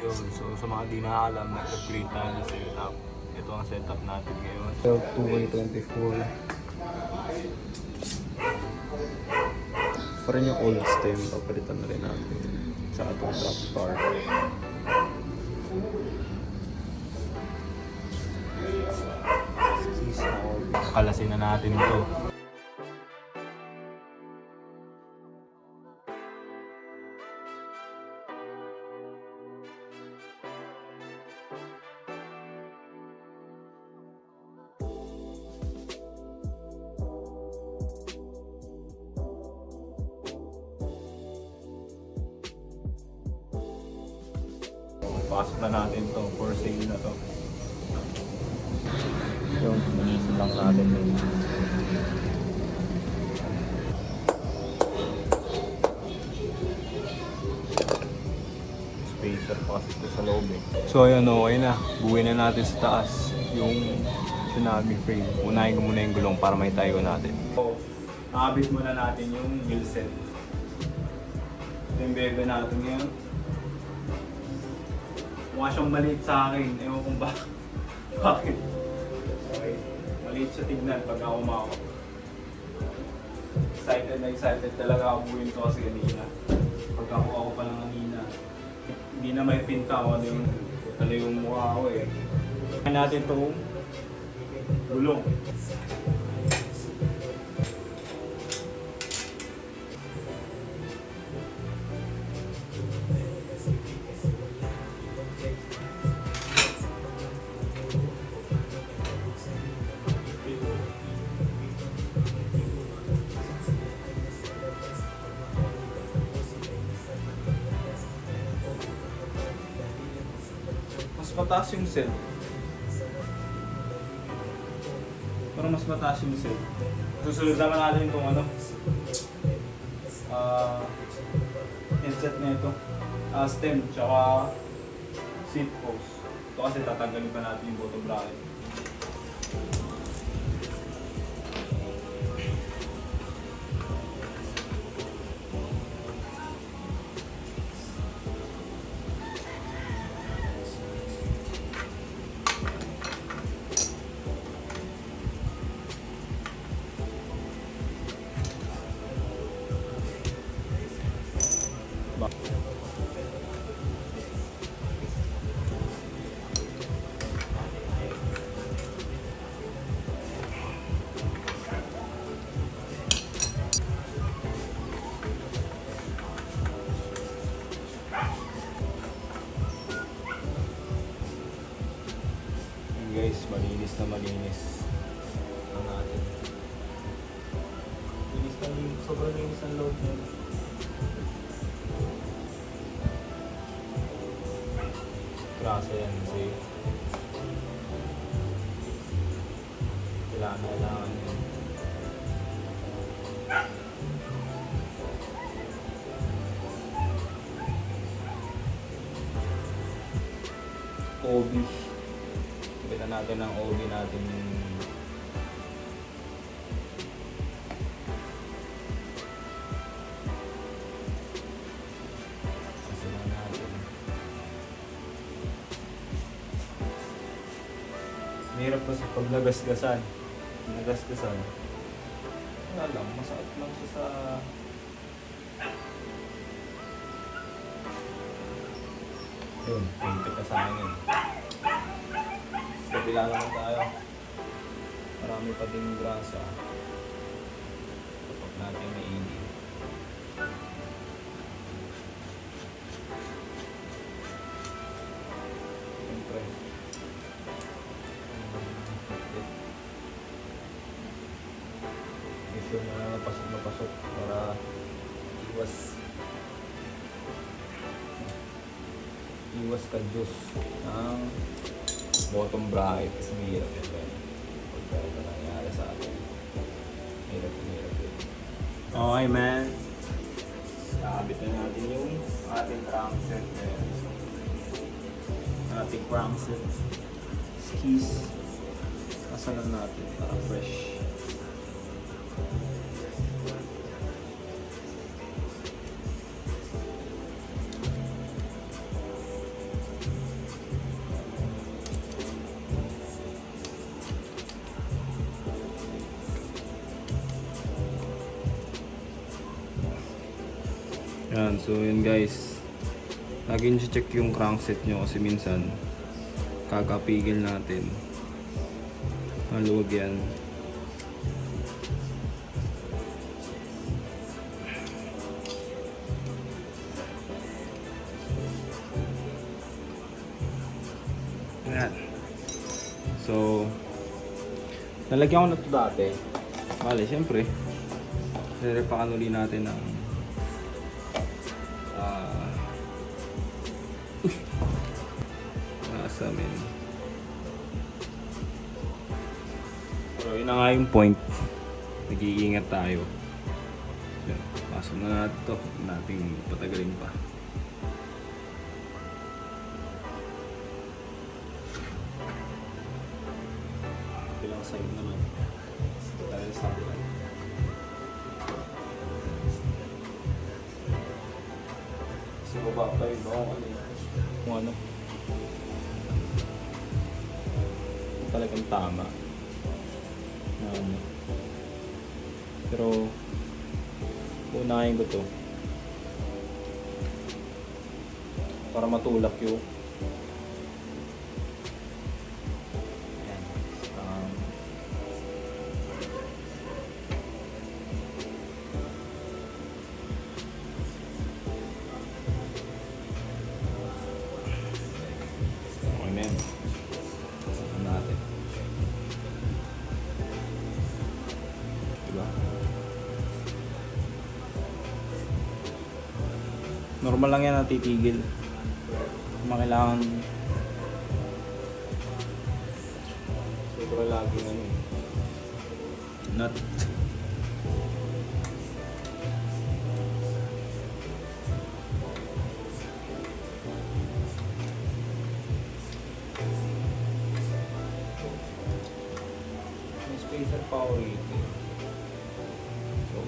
Yun, so sa mga di nakaalam, nag-upgrade tayo ng setup. Ito ang setup natin ngayon. 2K24. Pa rin yung old stem, papalitan na rin natin. Tsaka itong drop bar. Kalasin na natin ito. Pasok na natin to, for sale na to. Yung manisin lang natin din. Spacer pa kasi ito sa loob eh. So ayun, okay na. Buuin na natin sa taas yung sinabi frame. Unahin ko muna yung gulong para may tayo natin. So, nakabit muna natin yung wheel set. Ito yung bebe natin ngayon. Mukha siyang maliit sa akin. Ewan kung bakit. Okay. Maliit siya tignan pag ako umawak. Excited na excited talaga ako buuin ito kasi kanina. Pag ako pa lang kanina. Hindi na may pinta ako ano yung mukha ko eh. Kaya natin itong gulong. Mas mataas yung set. Parang mas mataas yung set. Susunod naman natin itong headset na ito. Stem, tsaka seat post. Ito kasi tatanggalin pa natin yung bottom bracket. Guys, malinis na malinis ang natin. Linis na linis, sobrang linis ang loob niya. Klase yan kasi kailangan yun. OB. Kita natin ang OB natin. Kasi natin. Mahirap kasi pag nagasgasan. Wala lang, masakit lang siya sa... Yun, pintik na sa akin yun. Kabila naman tayo. Marami pa din grasa. Kapag natin may ini. Siyempre. Make sure na napasok para iwas ka-juice ng bottom bracket kasi mahirap yun. Pagka ito nangyari sa atin. Hirap yun. Okay man. Nakabit na natin yung ating crankset. Ating crankset. Skis. Kasalan natin para fresh. Yan, so yun guys. Lagi nyo check yung crankset nyo kasi minsan kakapigil natin. Maluwag yan. Ayan. So, nalagyan ko na ito dati. Bale, syempre, nirepakan uli natin ng asamin. Pero yun na nga yung point. Nag-iingat tayo. Yan. Pasok na natin ito. Nating patagalin pa. Ilang side naman. Dahil sa akin. Kasi baba pa yun. Kung ano. Talagang tama. Pero unahin ko to para matulak yung normal lang yan natitigil. Kailangan siguro lagi nut. May spacer power ito. So,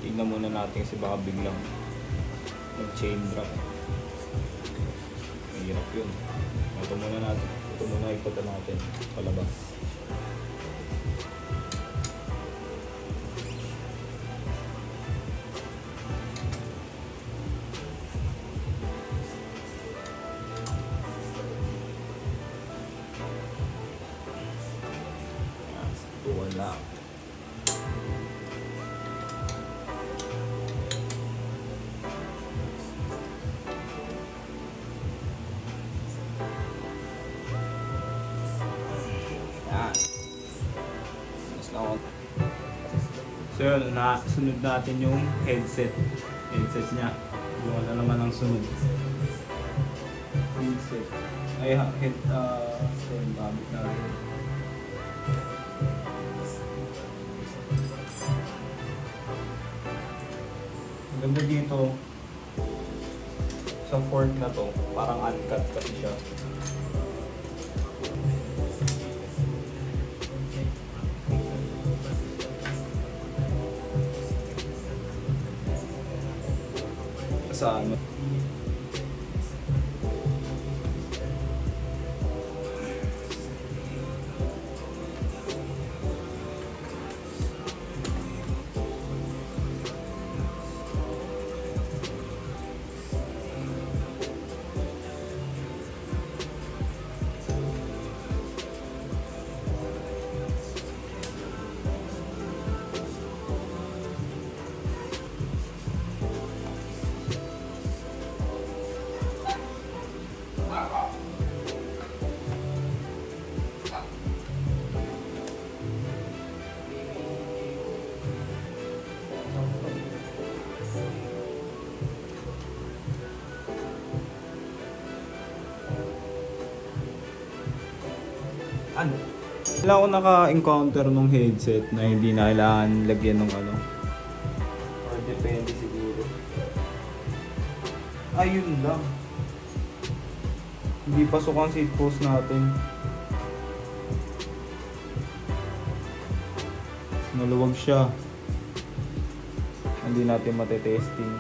tignan muna natin kasi baka biglang chain drop. Mahirap yun. Ito muna natin. Ito muna ipunta natin palabas. Wala. So yun, sunod natin yung headset niya. Yung ano naman ang sunod. Headset. Ay, so yung gamit natin. Ang ganda dito, sa fork na to, parang uncut kasi siya. Sa ano. Ano? Wala ako naka-encounter nung headset na hindi na kailangan lagyan ng ano. Or depende siguro. Ayun lang. Hindi pasok ang seat post natin. Maluwag siya. Hindi natin matetesting.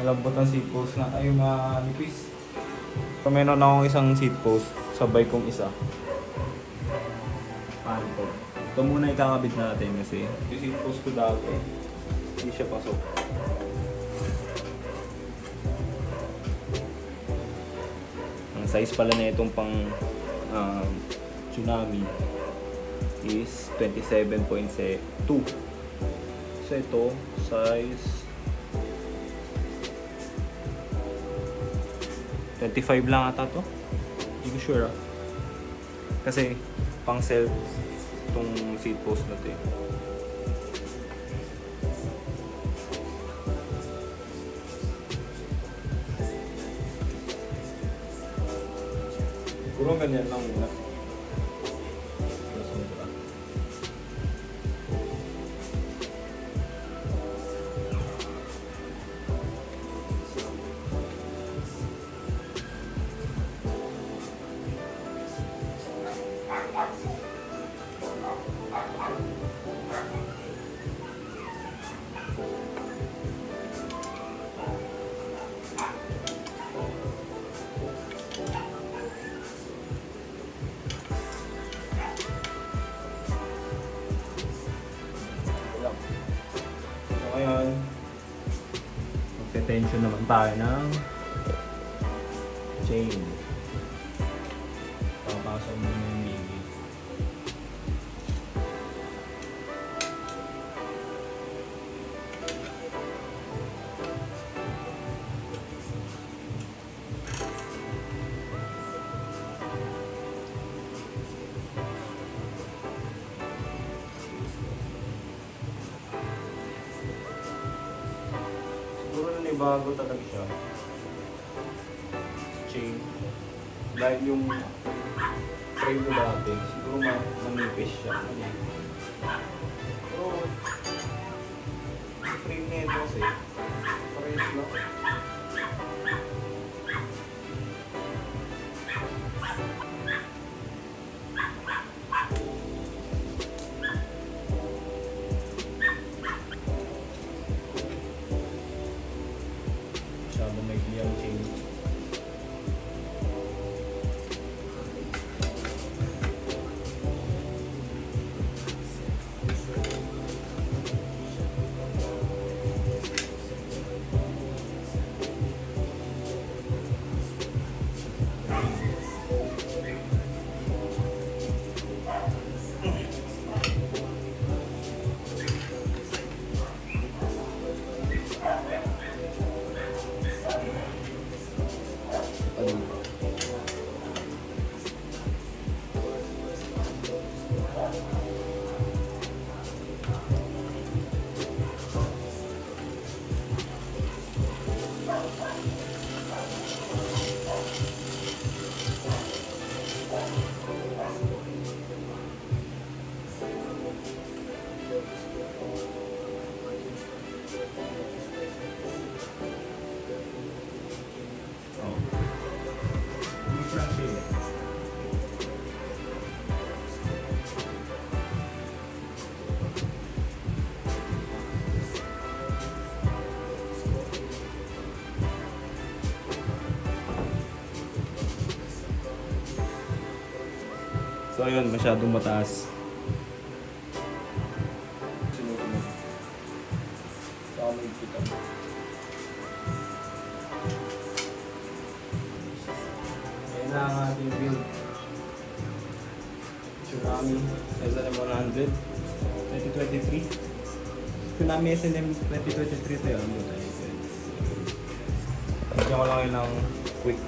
Malambot ang seat post na. Ay, manipis. So, meron akong isang seat post. Sabay kong isa. Paano to? Ito muna ikakabit natin kasi yung seat post ko dati, hindi siya pasok. Ang size pala na itong pang Tsunami is 27.2. So ito, size 25 lang ata to. Hindi ko sure kasi pang self itong seat post na to eh. Siguro ganyan lang muna. So ngayon, magte-tension naman tayo ng chain. Papasok mo na yung migi. Siguro nanibago talaga siya. Chain. Dahil yung frame ko dati, siguro manipis siya. Pero, yung frame na ito kasi, parehas lang. Masyadong may ang chain. So ayun, masyadong mataas. Sinusunod. Saka may kita. Ayan na ang ating build. Tsunami SNM 100 2023. Tsunami SNM 2023 to yun. Bigyan ko lang yun ng quick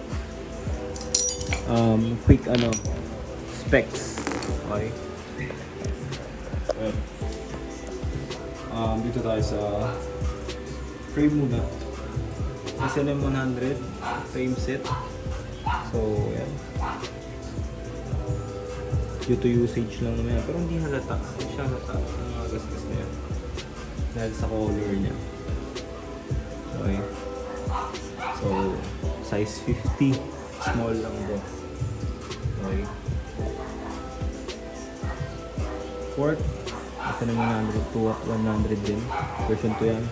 specs. Okay. Dito tayo sa frame muna. SNM 100 frame set. So, yan. Due to usage lang naman yan. Pero hindi halata. Hindi siya halata. Ang mga gasgas na yan. Dahil sa color niya. Okay. So, size 50. Small lang to. Okay. Port. Ito na 100 to 100 din. Version 2 yan.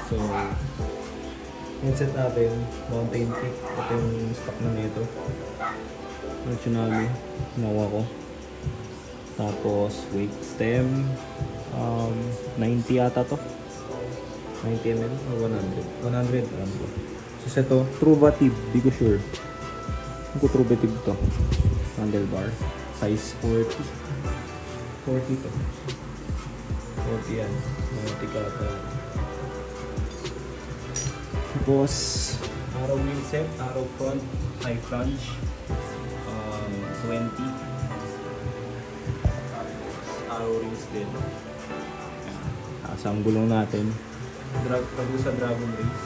So, headset natin, mountain peak. Ito yung stock na nito. Yung Tsunami. Nakuha ko. Tapos weight stem 90 yata to. 90 mm or 100? 100 alam ko. So ito, Truvative, di ko sure. Ano ko Truvative to? Handlebar. Size 40. 40 to. 40 yan. Mga tikata. Tapos, arrow wheel set, arrow front, high flange. 20. Arrow rings din. Ang gulong natin. Sa Dragon Race.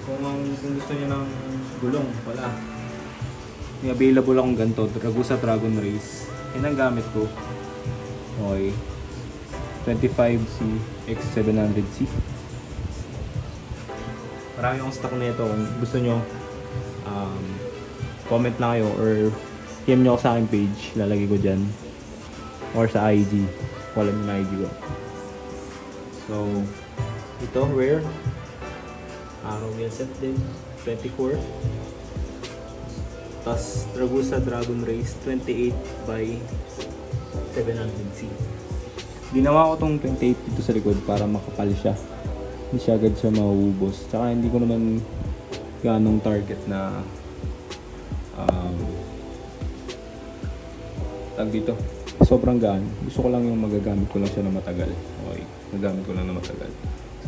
Kung gusto niyo ng gulong, wala. May available akong ganito, Ragusa Dragon Race. Yan ang gamit ko. Okay. 25C X700C. Marami akong stock nito. Kung gusto nyo, comment na kayo or PM nyo ako sa aking page. Lalagay ko dyan. Or sa IG. Wala nyo na IG ko. So, ito, rare. Arrow wheel set din. 24. Tapos, Ragusa Dragon Race 28 by 700C. Ginawa ko tong 28 dito sa likod para makapal siya. Hindi siya agad siya mauubos. Tsaka hindi ko naman ganong target na tag dito. Sobrang gaan. Gusto ko lang yung magagamit ko lang siya na matagal. Okay. Nagamit ko lang na matagal.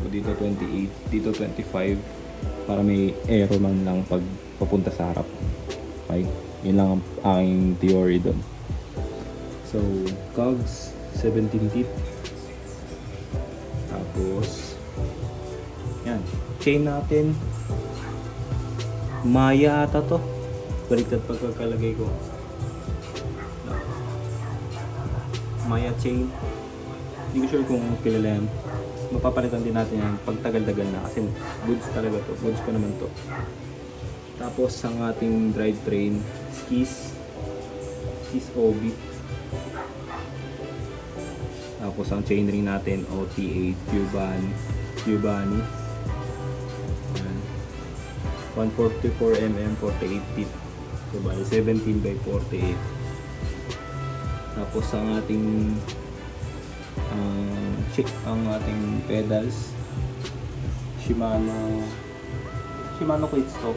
So dito 28, dito 25 para may aero man lang pag papunta sa harap. Okay. Yun lang ang aking theory doon. So, cogs 17 teeth. Tapos yan. Chain natin. Maya ata to. Baliktad pagkakalagay ko. Maya chain. Hindi ko sure kung kilala yan. Mapapalitan din natin yan pag tagal-tagal na kasi goods talaga to. Goods pa naman to. Tapos ang ating drivetrain, skis OB. Tapos ang chainring natin, OTA Giovanni. 144mm 48 teeth. So bali 17 by 48. Tapos ang ating ang ating pedals Shimano quit stock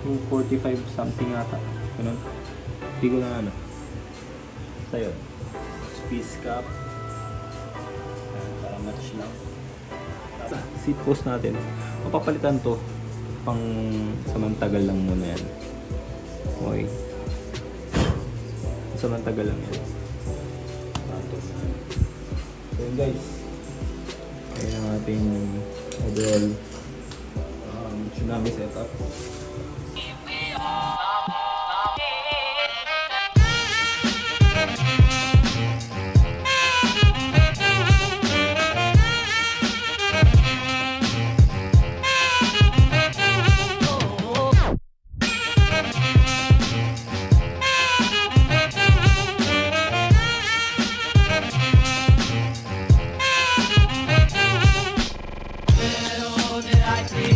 yung 45 something ata ganun, hindi ko na so yun, space cap para match lang. Seat post natin mapapalitan to pang samantagal lang muna yan. Okay, samantagal lang yan. So yun guys, ayan ang ating overall tsunami setup. Little did I dream